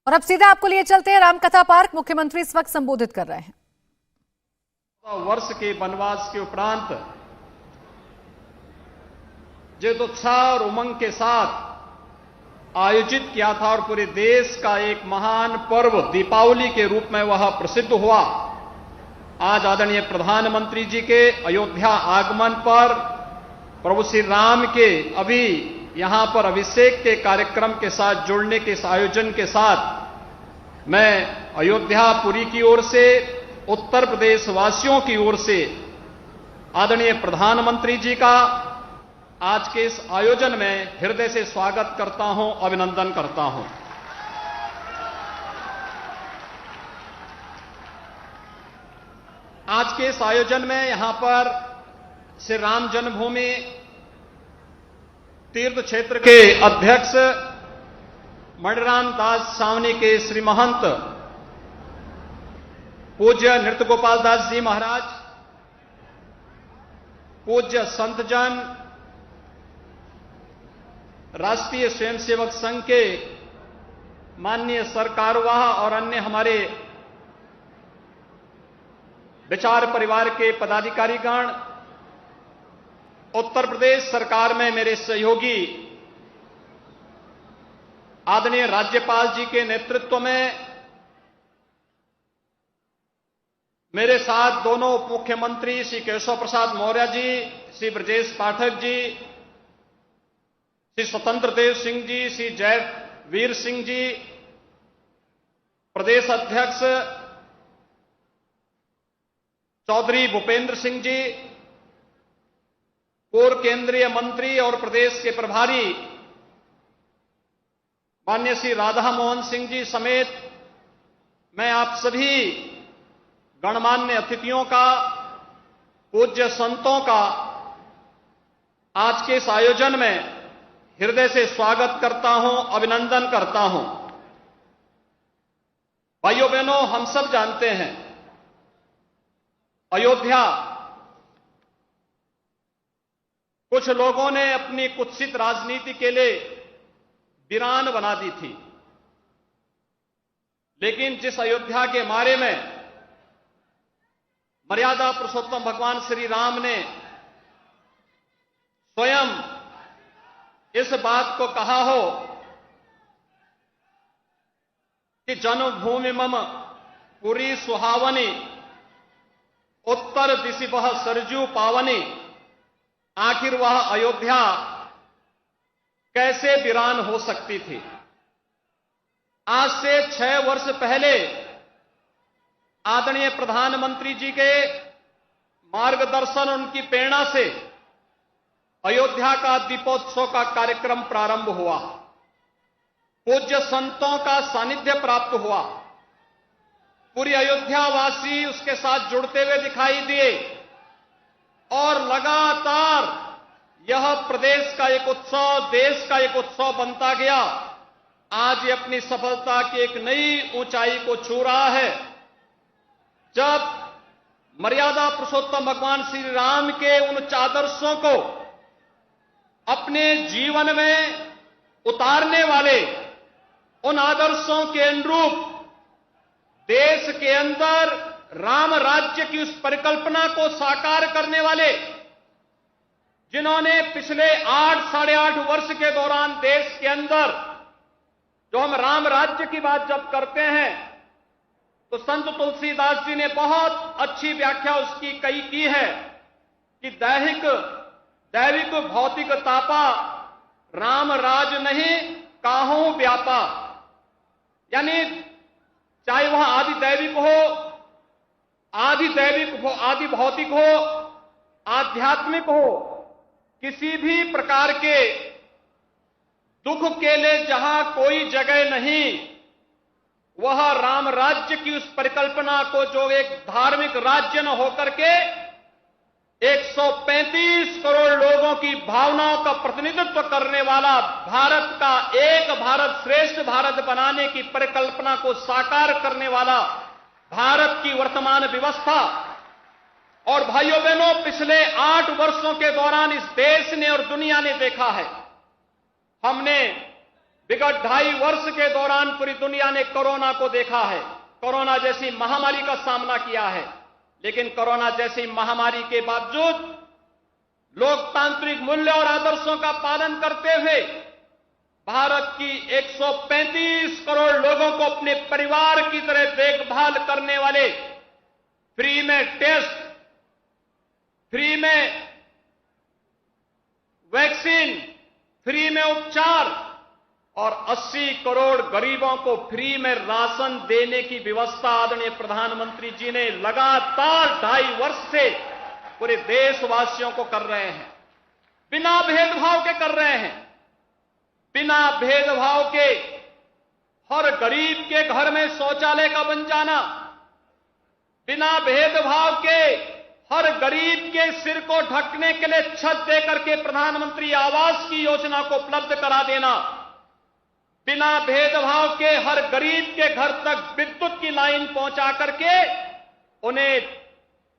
और अब सीधा आपको लिए चलते हैं रामकथा पार्क। मुख्यमंत्री इस वक्त संबोधित कर रहे हैं। वर्ष के वनवास के उपरांत जिस उत्साह और उमंग के साथ आयोजित किया था और पूरे देश का एक महान पर्व दीपावली के रूप में वह प्रसिद्ध हुआ, आज आदरणीय प्रधानमंत्री जी के अयोध्या आगमन पर प्रभु श्री राम के अभी यहां पर अभिषेक के कार्यक्रम के साथ जुड़ने के इस आयोजन के साथ मैं अयोध्यापुरी की ओर से, उत्तर प्रदेश वासियों की ओर से आदरणीय प्रधानमंत्री जी का आज के इस आयोजन में हृदय से स्वागत करता हूं, अभिनंदन करता हूं। आज के इस आयोजन में यहां पर श्री राम जन्मभूमि तीर्थ क्षेत्र के अध्यक्ष मणिराम दास सावनी के श्री महंत पूज्य नृत्य गोपाल दास जी महाराज, पूज्य संतजन, राष्ट्रीय स्वयंसेवक संघ के माननीय सरकारवाह और अन्य हमारे विचार परिवार के पदाधिकारीगण, उत्तर प्रदेश सरकार में मेरे सहयोगी आदरणीय राज्यपाल जी के नेतृत्व में मेरे साथ दोनों उप मुख्यमंत्री श्री केशव प्रसाद मौर्य जी, श्री ब्रजेश पाठक जी, श्री स्वतंत्र देव सिंह जी, श्री जयवीर सिंह जी, प्रदेश अध्यक्ष चौधरी भूपेंद्र सिंह जी, पूर्व केंद्रीय मंत्री और प्रदेश के प्रभारी माननीय श्री राधा मोहन सिंह जी समेत मैं आप सभी गणमान्य अतिथियों का, पूज्य संतों का आज के इस आयोजन में हृदय से स्वागत करता हूं, अभिनंदन करता हूं। भाइयों बहनों, हम सब जानते हैं अयोध्या कुछ लोगों ने अपनी कुत्सित राजनीति के लिए वीरान बना दी थी, लेकिन जिस अयोध्या के बारे में मर्यादा पुरुषोत्तम भगवान श्री राम ने स्वयं इस बात को कहा हो कि जन्मभूमि मम पुरी सुहावनी, उत्तर दिशि वह सरजू पावनी, आखिर वह अयोध्या कैसे वीरान हो सकती थी। आज से 6 वर्ष पहले आदरणीय प्रधानमंत्री जी के मार्गदर्शन, उनकी प्रेरणा से अयोध्या का दीपोत्सव का कार्यक्रम प्रारंभ हुआ, पूज्य संतों का सानिध्य प्राप्त हुआ, पूरी अयोध्यावासी उसके साथ जुड़ते हुए दिखाई दिए और लगातार यह प्रदेश का एक उत्सव, देश का एक उत्सव बनता गया। आज ये अपनी सफलता की एक नई ऊंचाई को छू रहा है, जब मर्यादा पुरुषोत्तम भगवान श्री राम के उन आदर्शों को अपने जीवन में उतारने वाले, उन आदर्शों के अनुरूप देश के अंदर राम राज्य की उस परिकल्पना को साकार करने वाले, जिन्होंने पिछले 8-8.5 वर्ष के दौरान देश के अंदर, जो हम राम राज्य की बात जब करते हैं तो संत तुलसीदास जी ने बहुत अच्छी व्याख्या उसकी की है कि दैविक भौतिक तापा, राम राज नहीं काहू व्यापा। यानी चाहे वह आदि दैविक हो, आदि भौतिक हो, आध्यात्मिक हो, किसी भी प्रकार के दुख के लिए जहां कोई जगह नहीं, वह राम राज्य की उस परिकल्पना को, जो एक धार्मिक राज्य न होकर के 135 करोड़ लोगों की भावनाओं का प्रतिनिधित्व करने वाला, भारत का एक भारत श्रेष्ठ भारत बनाने की परिकल्पना को साकार करने वाला भारत की वर्तमान व्यवस्था। और भाइयों बहनों, पिछले 8 वर्षों के दौरान इस देश ने और दुनिया ने देखा है, हमने विगत 2.5 वर्ष के दौरान पूरी दुनिया ने कोरोना को देखा है, कोरोना जैसी महामारी का सामना किया है। लेकिन कोरोना जैसी महामारी के बावजूद लोकतांत्रिक मूल्य और आदर्शों का पालन करते हुए भारत की 135 करोड़ लोगों को अपने परिवार की तरह देखभाल करने वाले, फ्री में टेस्ट, फ्री में वैक्सीन, फ्री में उपचार और 80 करोड़ गरीबों को फ्री में राशन देने की व्यवस्था आदरणीय प्रधानमंत्री जी ने लगातार 2.5 वर्ष से पूरे देशवासियों को कर रहे हैं। बिना भेदभाव के कर रहे हैं। बिना भेदभाव के हर गरीब के घर में शौचालय का बन जाना, बिना भेदभाव के हर गरीब के सिर को ढकने के लिए छत देकर के प्रधानमंत्री आवास की योजना को उपलब्ध करा देना, बिना भेदभाव के हर गरीब के घर तक विद्युत की लाइन पहुंचा करके उन्हें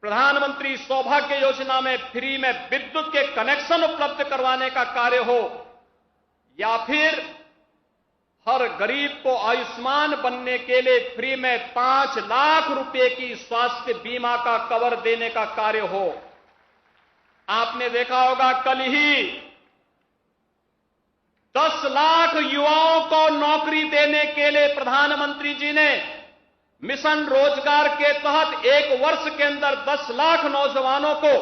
प्रधानमंत्री सौभाग्य योजना में फ्री में विद्युत के कनेक्शन उपलब्ध करवाने का कार्य हो, या फिर हर गरीब को आयुष्मान बनने के लिए फ्री में 5 लाख रुपए की स्वास्थ्य बीमा का कवर देने का कार्य हो। आपने देखा होगा कल ही 10 लाख युवाओं को नौकरी देने के लिए प्रधानमंत्री जी ने मिशन रोजगार के तहत 1 वर्ष के अंदर 10 लाख नौजवानों को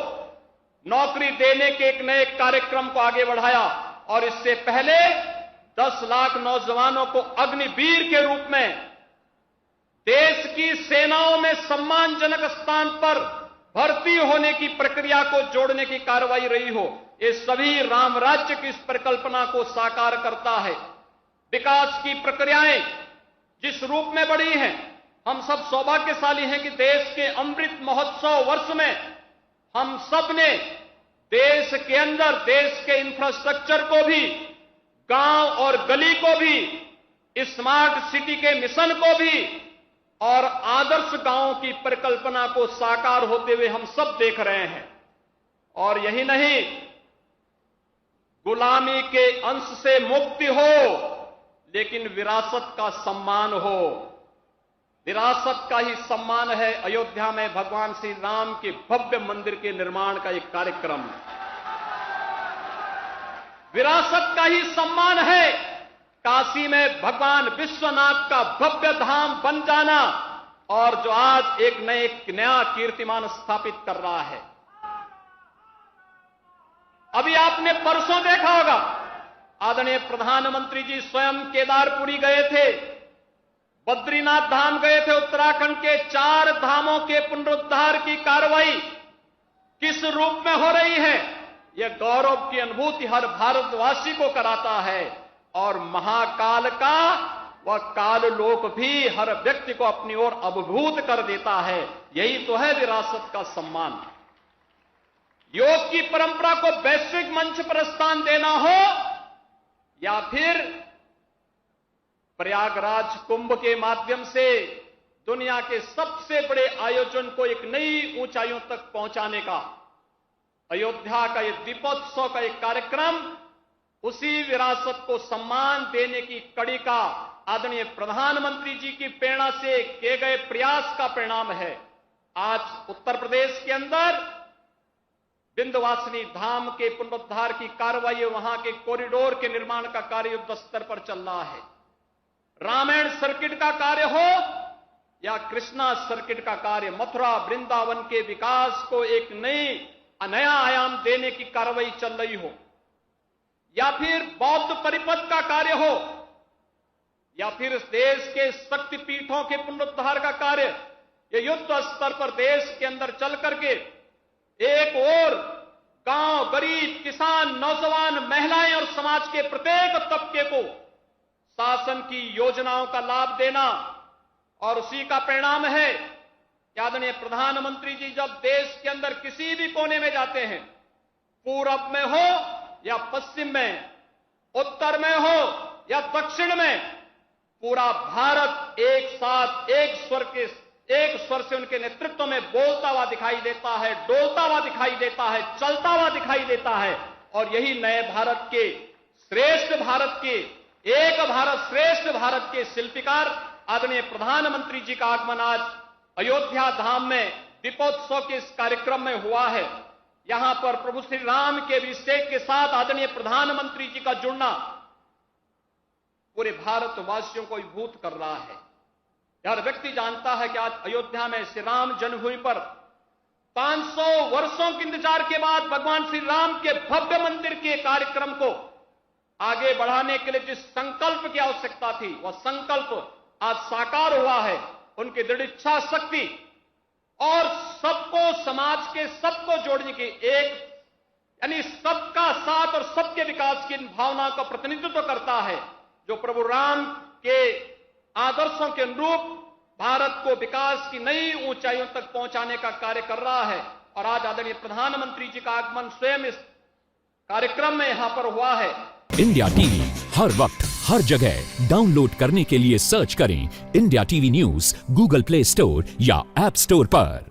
नौकरी देने के एक नए कार्यक्रम को आगे बढ़ाया। और इससे पहले 10 लाख नौजवानों को अग्निवीर के रूप में देश की सेनाओं में सम्मानजनक स्थान पर भर्ती होने की प्रक्रिया को जोड़ने की कार्रवाई रही हो। ये सभी राम राज्य की इस परिकल्पना को साकार करता है। विकास की प्रक्रियाएं जिस रूप में बढ़ी हैं, हम सब सौभाग्यशाली हैं कि देश के अमृत महोत्सव वर्ष में हम सब ने देश के अंदर देश के इंफ्रास्ट्रक्चर को भी, गांव और गली को भी, स्मार्ट सिटी के मिशन को भी और आदर्श गांवों की परिकल्पना को साकार होते हुए हम सब देख रहे हैं। और यही नहीं, गुलामी के अंश से मुक्ति हो लेकिन विरासत का सम्मान हो। विरासत का ही सम्मान है अयोध्या में भगवान श्री राम के भव्य मंदिर के निर्माण का एक कार्यक्रम। विरासत का ही सम्मान है काशी में भगवान विश्वनाथ का भव्य धाम बन जाना, और जो आज एक नया कीर्तिमान स्थापित कर रहा है। अभी आपने परसों देखा होगा, आदरणीय प्रधानमंत्री जी स्वयं केदारपुरी गए थे, बद्रीनाथ धाम गए थे। उत्तराखंड के 4 धामों के पुनरुद्धार की कार्रवाई किस रूप में हो रही है, यह गौरव की अनुभूति हर भारतवासी को कराता है। और महाकाल का वह काल लोक भी हर व्यक्ति को अपनी ओर अभिभूत कर देता है। यही तो है विरासत का सम्मान। योग की परंपरा को वैश्विक मंच पर स्थान देना हो, या फिर प्रयागराज कुंभ के माध्यम से दुनिया के सबसे बड़े आयोजन को एक नई ऊंचाइयों तक पहुंचाने का, अयोध्या का यह दीपोत्सव का एक कार्यक्रम उसी विरासत को सम्मान देने की कड़ी का आदरणीय प्रधानमंत्री जी की प्रेरणा से किए गए प्रयास का परिणाम है। आज उत्तर प्रदेश के अंदर विंध्यवासिनी धाम के पुनरुद्धार की कार्रवाई, वहां के कॉरिडोर के निर्माण का कार्य युद्ध स्तर पर चल रहा है। रामायण सर्किट का कार्य हो या कृष्णा सर्किट का कार्य, मथुरा वृंदावन के विकास को एक नया आयाम देने की कार्रवाई चल रही हो, या फिर बौद्ध परिपथ का कार्य हो, या फिर देश के शक्तिपीठों के पुनरुद्धार का कार्य, ये युद्ध स्तर पर देश के अंदर चल करके एक ओर गांव, गरीब, किसान, नौजवान, महिलाएं और समाज के प्रत्येक तबके को शासन की योजनाओं का लाभ देना, और उसी का परिणाम है कि आदरणीय प्रधानमंत्री जी जब देश के अंदर किसी भी कोने में जाते हैं, पूरब में हो या पश्चिम में, उत्तर में हो या दक्षिण में, पूरा भारत एक साथ एक स्वर से उनके नेतृत्व में बोलता हुआ दिखाई देता है, डोलता हुआ दिखाई देता है, चलता हुआ दिखाई देता है। और यही नए भारत के, श्रेष्ठ भारत के एक भारत श्रेष्ठ भारत के शिल्पकार आदरणीय प्रधानमंत्री जी का आगमन आज अयोध्या धाम में दीपोत्सव के इस कार्यक्रम में हुआ है। यहां पर प्रभु श्री राम के अभिषेक के साथ आदरणीय प्रधानमंत्री जी का जुड़ना पूरे भारतवासियों को विभूत कर रहा है। हर व्यक्ति जानता है कि आज अयोध्या में श्री राम जन्मभूमि पर 500 वर्षों के इंतजार के बाद भगवान श्री राम के भव्य मंदिर के कार्यक्रम को आगे बढ़ाने के लिए जिस संकल्प की आवश्यकता थी, वह संकल्प आज साकार हुआ है। उनकी दृढ़ इच्छा शक्ति और सबको, समाज के सबको जोड़ने की एक, यानी सबका साथ और सबके विकास की इन भावनाओं का प्रतिनिधित्व करता है, जो प्रभु राम के आदर्शों के अनुरूप भारत को विकास की नई ऊंचाइयों तक पहुंचाने का कार्य कर रहा है। और आज आदरणीय प्रधानमंत्री जी का आगमन स्वयं इस कार्यक्रम में यहां पर हुआ है। इंडिया टीवी हर वक्त हर जगह डाउनलोड करने के लिए सर्च करें India TV news Google play store या ऐप स्टोर पर।